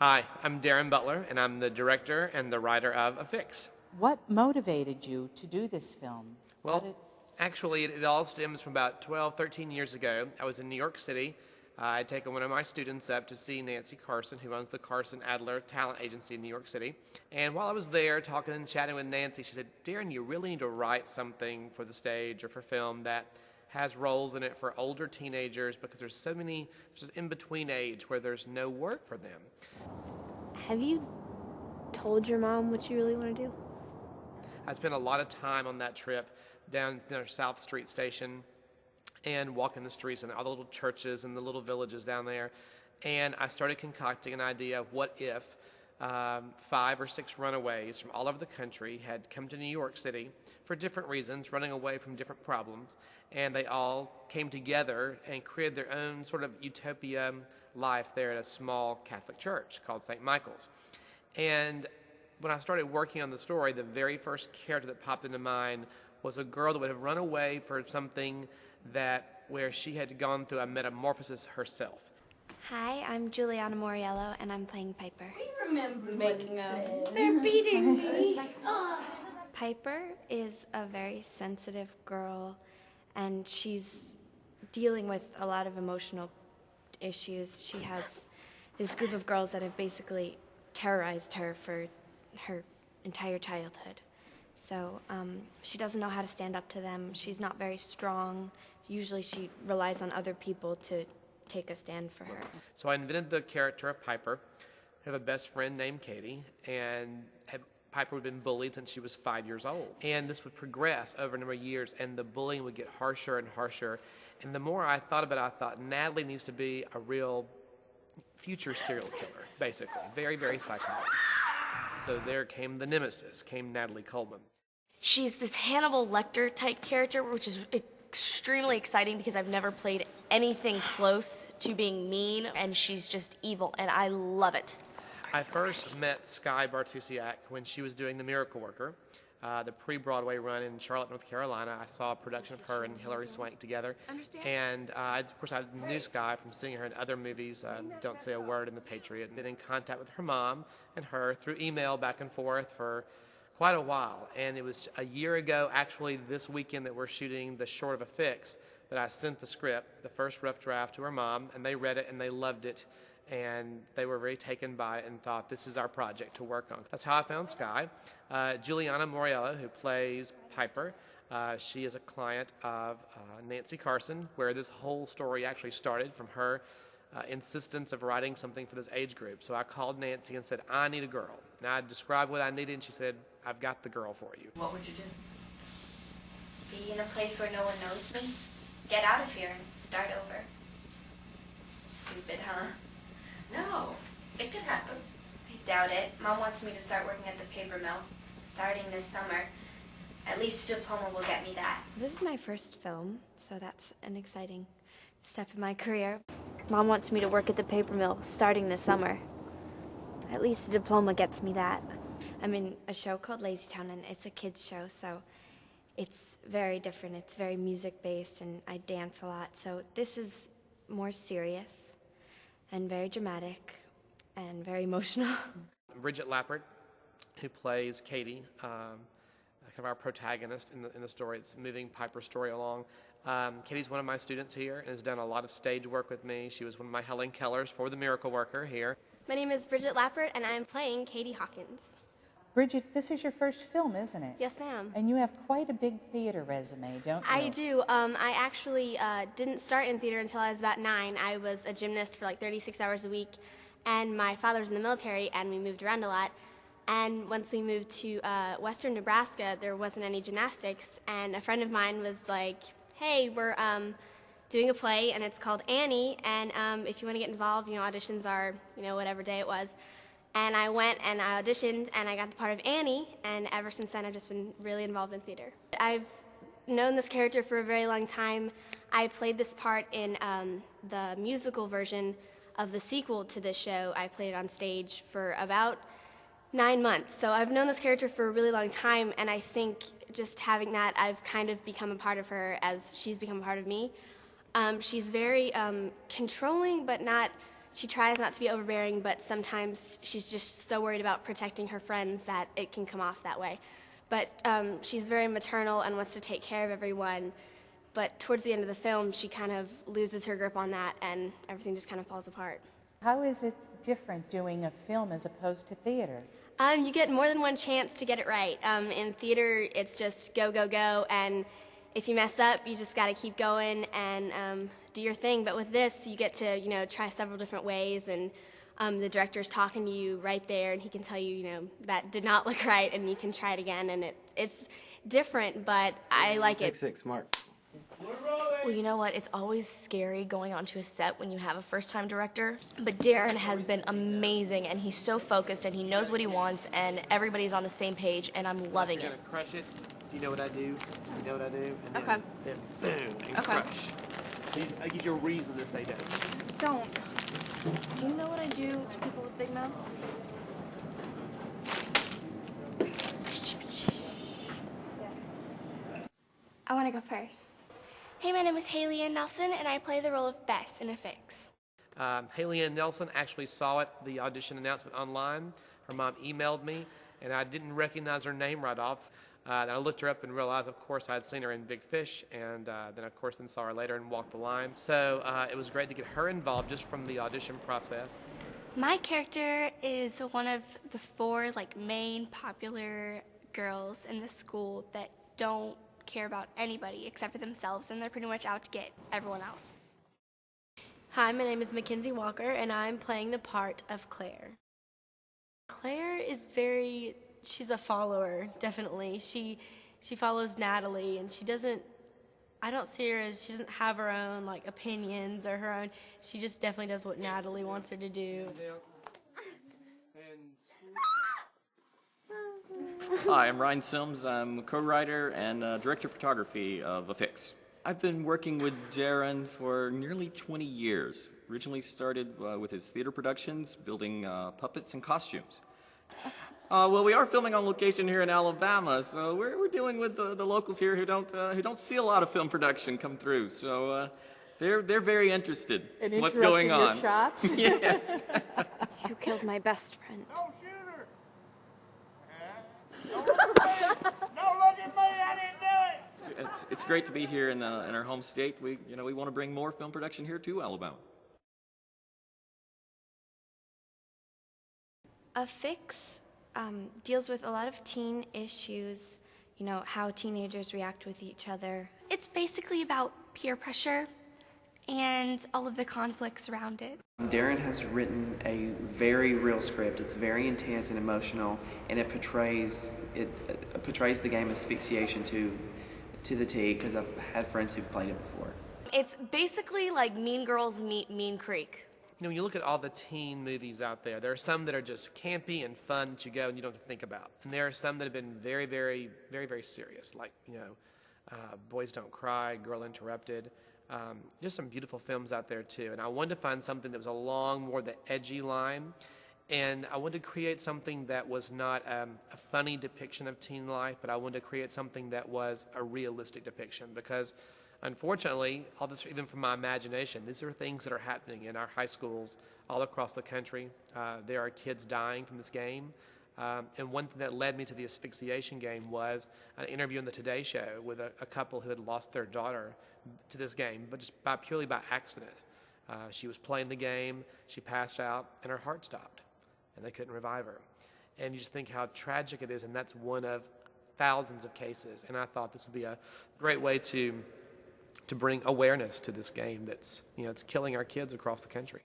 Hi, I'm Darren Butler, and I'm the director and the writer of A Fix. What motivated you to do this film? Well, actually, it all stems from about 12, 13 years ago. I was in New York City. I'd taken one of my students up to see Nancy Carson, who owns the Carson Adler Talent Agency in New York City. And while I was there talking and chatting with Nancy, she said, Darren, you really need to write something for the stage or for film that has roles in it for older teenagers, because there's so many just in between age where there's no work for them. Have you told your mom what you really want to do? I spent a lot of time on that trip down to South Street Station and walking the streets and all the little churches and the little villages down there. And I started concocting an idea of what if 5 or 6 runaways from all over the country had come to New York City for different reasons, running away from different problems, and they all came together and created their own sort of utopia life there at a small Catholic church called St. Michael's. And when I started working on the story, the very first character that popped into mind was a girl that would have run away for something where she had gone through a metamorphosis herself. Hi, I'm Julianna Mauriello, and I'm playing Piper. We remember making up. They're beating me. Piper is a very sensitive girl, and she's dealing with a lot of emotional issues. She has this group of girls that have basically terrorized her for her entire childhood. So she doesn't know how to stand up to them. She's not very strong. Usually she relies on other people to take a stand for her. So I invented the character of Piper. I have a best friend named Katie, and Piper had been bullied since she was 5 years old. And this would progress over a number of years, and the bullying would get harsher and harsher. And the more I thought about it, I thought Natalie needs to be a real future serial killer, basically. Very, very psychotic. So there came the nemesis, came Natalie Coleman. She's this Hannibal Lecter type character, which is extremely exciting because I've never played anything close to being mean, and she's just evil, and I love it. I first met Skye Bartusiak when she was doing The Miracle Worker, the pre-Broadway run in Charlotte, North Carolina. I saw a production of her and Hilary Swank together. And of course, I knew Skye from seeing her in other movies, Don't Say a Word and The Patriot. Been in contact with her mom and her through email back and forth for quite a while. And it was a year ago, actually this weekend, that we're shooting the short of A Fix, that I sent the script, the first rough draft, to her mom, and they read it and they loved it. And they were very taken by it and thought, this is our project to work on. That's how I found Skye. Julianna Mauriello, who plays Piper, she is a client of Nancy Carson, where this whole story actually started from her insistence of writing something for this age group. So I called Nancy and said, I need a girl. And I described what I needed, and she said, I've got the girl for you. What would you do? Be in a place where no one knows me. Get out of here and start over. Stupid, huh? No, it could happen. I doubt it. Mom wants me to start working at the paper mill, starting this summer. At least a diploma will get me that. This is my first film, so that's an exciting step in my career. Mom wants me to work at the paper mill, starting this summer. At least a diploma gets me that. I'm in a show called Lazy Town, and it's a kids show, so it's very different. It's very music-based, and I dance a lot. So this is more serious and very dramatic and very emotional. Bridget Lappert, who plays Katie, kind of our protagonist in the story. It's moving Piper's story along. Katie's one of my students here and has done a lot of stage work with me. She was one of my Helen Kellers for The Miracle Worker here. My name is Bridget Lappert, and I am playing Katie Hawkins. Bridget, this is your first film, isn't it? Yes, ma'am. And you have quite a big theater resume, don't you? I do. I actually didn't start in theater until I was about 9. I was a gymnast for like 36 hours a week, and my father was in the military, and we moved around a lot. And once we moved to western Nebraska, there wasn't any gymnastics, and a friend of mine was like, hey, we're doing a play, and it's called Annie, and if you want to get involved, auditions are, whatever day it was. And I went and I auditioned, and I got the part of Annie, and ever since then I've just been really involved in theater. I've known this character for a very long time. I played this part in the musical version of the sequel to this show. I played it on stage for about 9 months. So I've known this character for a really long time, and I think just having that, I've kind of become a part of her as she's become a part of me. She's very controlling, but not she tries not to be overbearing, but sometimes she's just so worried about protecting her friends that it can come off that way. But she's very maternal and wants to take care of everyone. But towards the end of the film, she kind of loses her grip on that, and everything just kind of falls apart. How is it different doing a film as opposed to theater? You get more than one chance to get it right. In theater, it's just go, go, go, and if you mess up, you just got to keep going and do your thing. But with this, you get to, try several different ways, and the director's talking to you right there, and he can tell you, that did not look right, and you can try it again. And it's different, but I like it. Take 6, Mark. Well, you know what? It's always scary going onto a set when you have a first-time director. But Darren has been amazing, and he's so focused, and he knows what he wants, and everybody's on the same page, and I'm loving it. You're gonna crush it. Do you know what I do? Do you know what I do? And then, Okay. Then boom, and crush. I give you a reason to say don't. Don't. Do you know what I do to people with big mouths? I want to go first. Hey, my name is Hailey Ann Nelson, and I play the role of Bess in A Fix. Hailey Ann Nelson actually saw the audition announcement online. Her mom emailed me, and I didn't recognize her name right off. Then I looked her up and realized, of course, I had seen her in Big Fish, and then, of course, saw her later and Walked the Line. So it was great to get her involved just from the audition process. My character is one of the 4 main popular girls in the school that don't care about anybody except for themselves, and they're pretty much out to get everyone else. Hi, my name is Mackenzie Walker, and I'm playing the part of Claire. Claire is she's a follower, definitely. She follows Natalie, and I don't see her as, she doesn't have her own, opinions or her own, she just definitely does what Natalie wants her to do. Hi, I'm Ryan Sims. I'm a co-writer and director of photography of A Fix. I've been working with Darren for nearly 20 years. Originally started with his theater productions, building puppets and costumes. Well, we are filming on location here in Alabama, so we're dealing with the locals here who don't see a lot of film production come through. So they're very interested in what's going on. Your shots? Yes. You killed my best friend. Don't shoot her. Don't look at me. I didn't do it. It's great to be here in our home state. We want to bring more film production here to Alabama. A Fix deals with a lot of teen issues, how teenagers react with each other. It's basically about peer pressure and all of the conflicts around it. Darren has written a very real script. It's very intense and emotional, and it portrays the game asphyxiation to the T, because I've had friends who've played it before. It's basically like Mean Girls meet Mean Creek. When you look at all the teen movies out there are some that are just campy and fun that you go and you don't have to think about. And there are some that have been very, very, very, very serious, like, Boys Don't Cry, Girl Interrupted. Just some beautiful films out there, too. And I wanted to find something that was along more the edgy line. And I wanted to create something that was not a funny depiction of teen life, but I wanted to create something that was a realistic depiction, because unfortunately, all this, even from my imagination, these are things that are happening in our high schools all across the country. There are kids dying from this game. And one thing that led me to the asphyxiation game was an interview on the Today Show with a couple who had lost their daughter to this game, but just purely by accident. She was playing the game, she passed out, and her heart stopped, and they couldn't revive her. And you just think how tragic it is, and that's one of thousands of cases. And I thought this would be a great way to bring awareness to this game that's, it's killing our kids across the country.